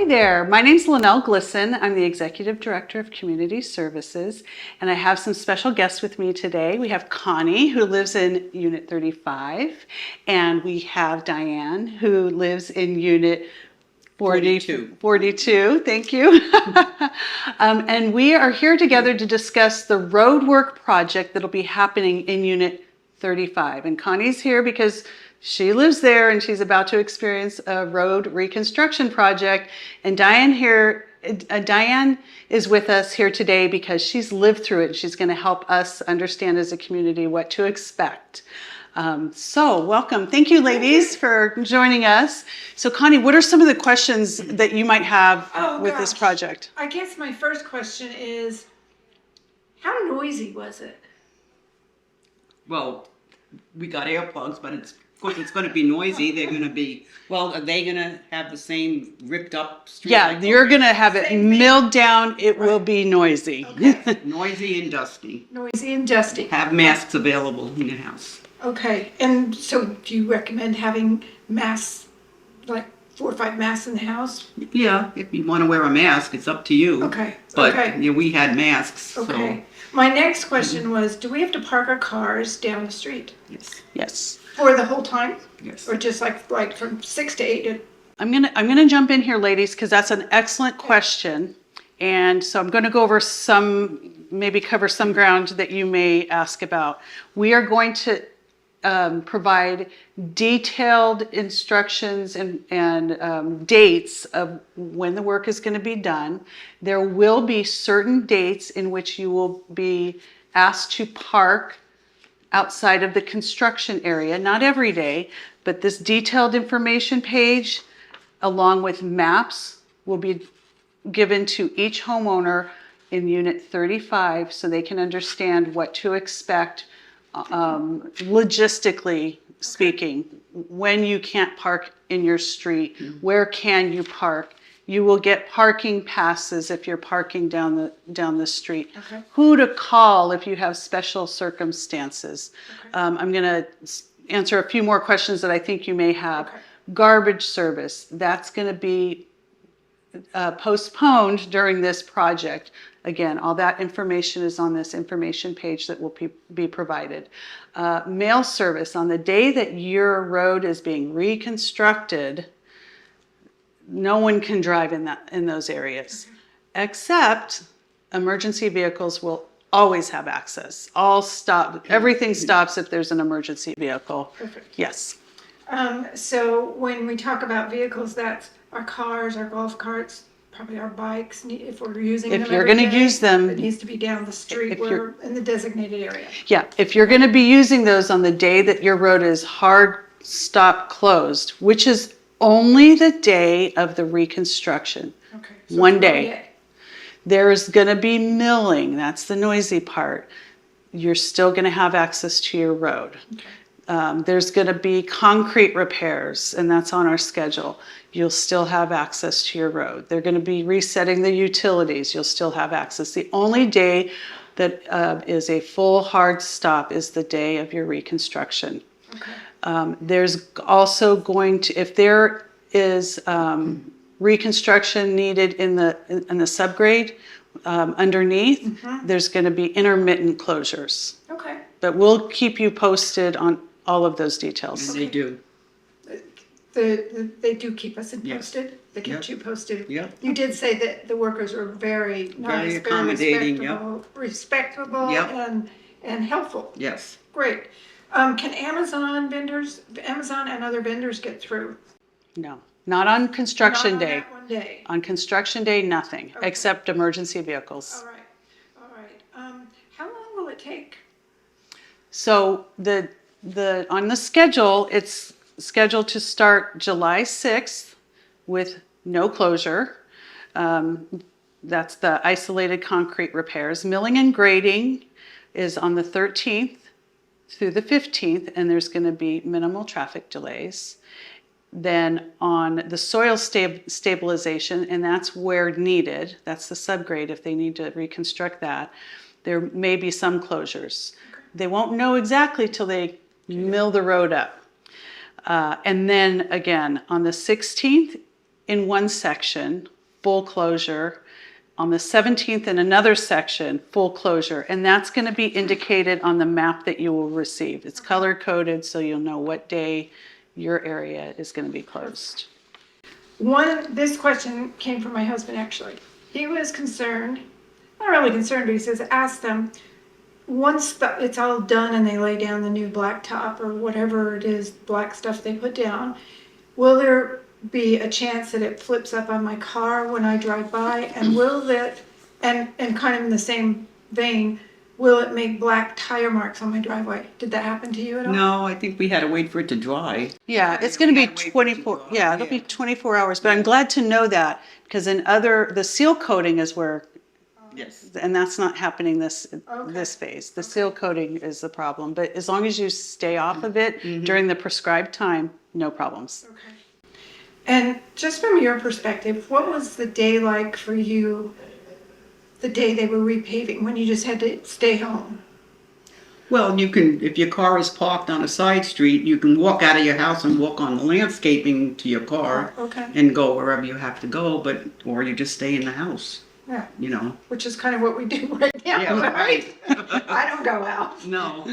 Hi there, my name's Linnell Glisson. I'm the Executive Director of Community Services, and I have some special guests with me today. We have Connie, who lives in Unit 35, and we have Diane, who lives in Unit 42. Thank you. And we are here together to discuss the road work project that'll be happening in Unit 35. And Connie's here because she lives there and she's about to experience a road reconstruction project. And Diane is with us here today because she's lived through it. She's going to help us understand as a community what to expect. So welcome. Thank you, ladies, for joining us. So Connie, what are some of the questions that you might have with this project? I guess my first question is, how noisy was it? Well, we got earplugs, but of course it's going to be noisy. They're going to be, are they going to have the same ripped up street? Yeah, you're going to have it milled down. It will be noisy. Okay. Noisy and dusty. Noisy and dusty. Have masks available in the house. Okay, and so do you recommend having masks, like 4 or 5 masks in the house? Yeah, if you want to wear a mask, it's up to you. Okay. But okay. Yeah, we had masks. Okay. My next question was, do we have to park our cars down the street? Yes. Yes. For the whole time? Yes. Or just like from 6 to 8? I'm gonna jump in here, ladies, because that's an excellent question. And so I'm going to go over maybe cover some ground that you may ask about. We are going to provide detailed instructions and dates of when the work is going to be done. There will be certain dates in which you will be asked to park outside of the construction area, not every day, but this detailed information page along with maps will be given to each homeowner in Unit 35 so they can understand what to expect logistically speaking. When you can't park in your street, where can you park? You will get parking passes if you're parking down the street. Okay. Who to call if you have special circumstances. Okay. I'm going to answer a few more questions that I think you may have. Okay. Garbage service, that's going to be postponed during this project. Again, all that information is on this information page that will be provided. Mail service, on the day that your road is being reconstructed, no one can drive in those areas, except emergency vehicles will always have access. Everything stops if there's an emergency vehicle. Perfect. Yes. So when we talk about vehicles, that's our cars, our golf carts, probably our bikes, if we're using them. If you're going to use them, it needs to be down the street or in the designated area. Yeah, if you're going to be using those on the day that your road is hard stop closed, which is only the day of the reconstruction. Okay. So one day. There is going to be milling. That's the noisy part. You're still going to have access to your road. Okay. There's going to be concrete repairs, and that's on our schedule. You'll still have access to your road. They're going to be resetting the utilities. You'll still have access. The only day that is a full hard stop is the day of your reconstruction. Okay. There's also going to, if there is reconstruction needed in the subgrade underneath, there's going to be intermittent closures. Okay. But we'll keep you posted on all of those details. And they do. They do keep us posted. Yes. They keep you posted. Yeah. You did say that the workers are very nice, Very accommodating, very respectable, and helpful. Yes. Great. Can Amazon and other vendors get through? No, not on construction Not on day. that one day. On construction day, nothing, Okay. except emergency vehicles. All right. How long will it take? So on the schedule, it's scheduled to start July 6th with no closure. That's the isolated concrete repairs. Milling and grading is on the 13th through the 15th, and there's going to be minimal traffic delays. Then on the soil stabilization, and that's where needed, that's the subgrade if they need to reconstruct that, there may be some closures. Okay. They won't know exactly till they mill the road up. And then again, on the 16th, in one section, full closure. On the 17th in another section, full closure. And that's going to be indicated on the map that you will receive. It's color coded so you'll know what day your area is going to be closed. This question came from my husband actually. He was concerned, not really concerned, but he says, ask them, once it's all done and they lay down the new blacktop or whatever it is, black stuff they put down, will there be a chance that it flips up on my car when I drive by? And will that, and kind of in the same vein, will it make black tire marks on my driveway? Did that happen to you at all? No, I think we had to wait for it to dry. Yeah, it's going to be Yeah, wait for it to 24. dry, Yeah, it'll be yeah. 24 hours. But I'm glad to know that because the seal coating is where, Yes. and that's not happening this Okay. phase. The seal coating is the problem. But as long as you stay off of it during the prescribed time, no problems. Okay. And just from your perspective, what was the day like for you the day they were repaving, when you just had to stay home? Well, you can, if your car is parked on a side street, you can walk out of your house and walk on the landscaping to your car Okay. and go wherever you have to go, or you just stay in the house, Yeah, you know. which is kind of what we do right now, Yeah, right? I don't go out No.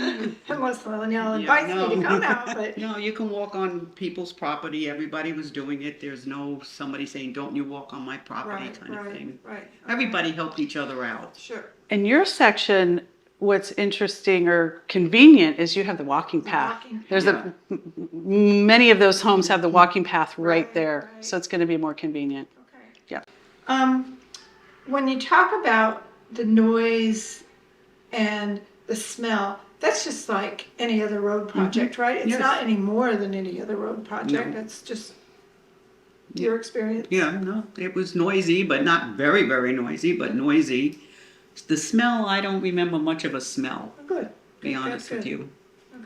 unless Lynell Yeah, invites me to no. come out, but No, you can walk on people's property. Everybody was doing it. There's no somebody saying, don't you walk on my property kind of thing. right. Everybody helped each other out. Sure. In your section, what's interesting or convenient is you have the walking path. walking There's path. many of those homes have the walking path right Right, there, right. so it's going to be more convenient. Okay. Yeah. When you talk about the noise and the smell, that's just like any other road project, right? It's Yes. not any more than any other road project. No. It's just your experience. Yeah, no, it was noisy, but not very, very noisy, but noisy. The smell, I don't remember much of a smell, Oh, good. to be Good, honest good, with good. you.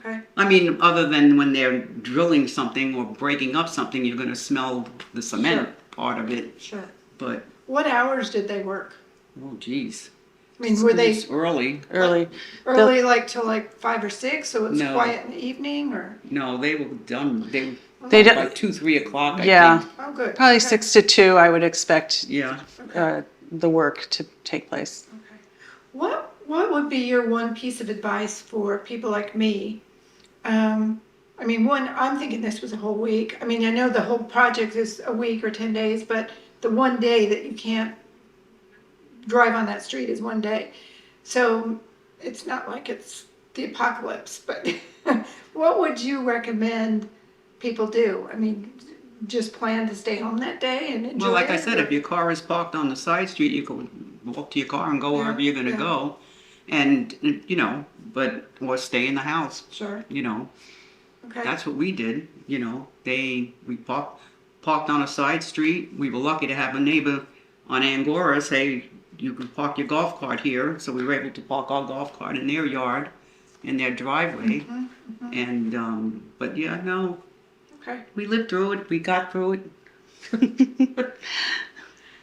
Okay. I mean, other than when they're drilling something or breaking up something, you're going to smell the cement Sure. part of it. Sure. But, What hours did they work? oh, geez. I mean, were they It's early. Early. early, like till like 5 or 6, so it's No. quiet in the evening, or? No, they were done. They By don't, 2, 3 o'clock, I yeah, think. Oh, good. probably Okay. 6 to 2, I would expect Yeah. Okay. the work to take place. Okay. What would be your one piece of advice for people like me? I mean, one, I'm thinking this was a whole week. I mean, I know the whole project is a week or 10 days, but the one day that you can't drive on that street is one day. So it's not like it's the apocalypse, but what would you recommend people do? I mean, just plan to stay home that day and enjoy Well, like I it, said, or- if your car is parked on the side street, you can walk to your car and go Yeah, wherever you're going to yeah. go. And, you know, or stay in the house, Sure. you know. Okay. That's what we did, you know. We parked on a side street. We were lucky to have a neighbor on Angora say, you can park your golf cart here. So we were able to park our golf cart in their yard, in their driveway. Mm-hmm, And, but yeah, no, Okay. we lived through it. We got through it.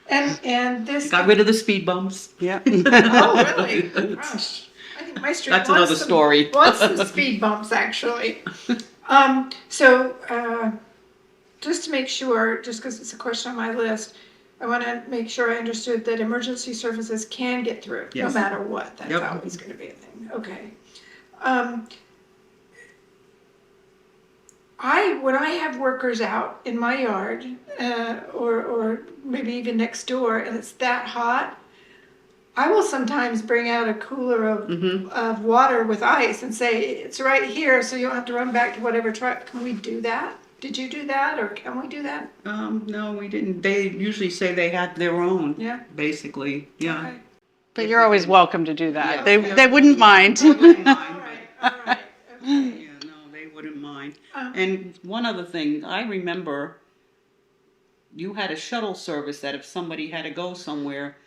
And this. Got rid of the speed bumps. Yeah. Oh, really? Gosh. I think my street That's wants another story. Wants some speed bumps, actually. Just to make sure, just because it's a question on my list, I want to make sure I understood that emergency services can get through, no Yes. matter what. That's Yep. always going to be a thing. Okay. When I have workers out in my yard, or maybe even next door, and it's that hot, I will sometimes bring out a cooler of water with ice and say, it's right here, so you don't have to run back to whatever truck. Can we do that? Did you do that, or can we do that? No, we didn't. They usually say they had their own. Yeah. Basically, yeah. Okay. But you're always welcome to do that. Yeah. They wouldn't mind. They wouldn't mind, All right, all right. but, Okay. yeah, no, they wouldn't mind. Um, And one other thing, I remember you had a shuttle service that if somebody had to go somewhere,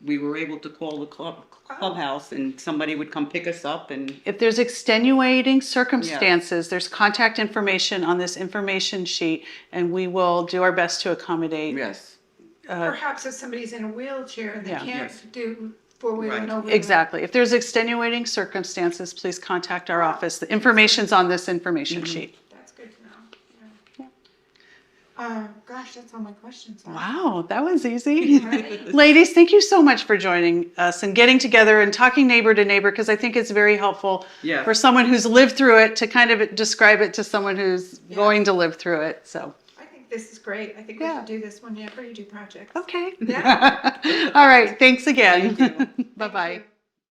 we were able to call the clubhouse and somebody would come pick us up and If there's extenuating circumstances, there's contact information on this information sheet, and we will do our best to accommodate. yes. Perhaps if somebody's in a wheelchair and they Yeah. can't Yes. do four-wheeling Right. over. Exactly. If there's extenuating circumstances, please contact our office. The information's on this information sheet. That's good to know. Gosh, that's all my questions are. Wow, that was easy. Right. Ladies, thank you so much for joining us and getting together and talking neighbor to neighbor, because I think it's very helpful Yeah. for someone who's lived through it to kind of describe it to someone who's Yeah. going to live through it. So, I think this is great. I think we Yeah. should do this whenever you do projects. okay. Yeah. All right. Thanks again. Thank you. Bye-bye. Thank you.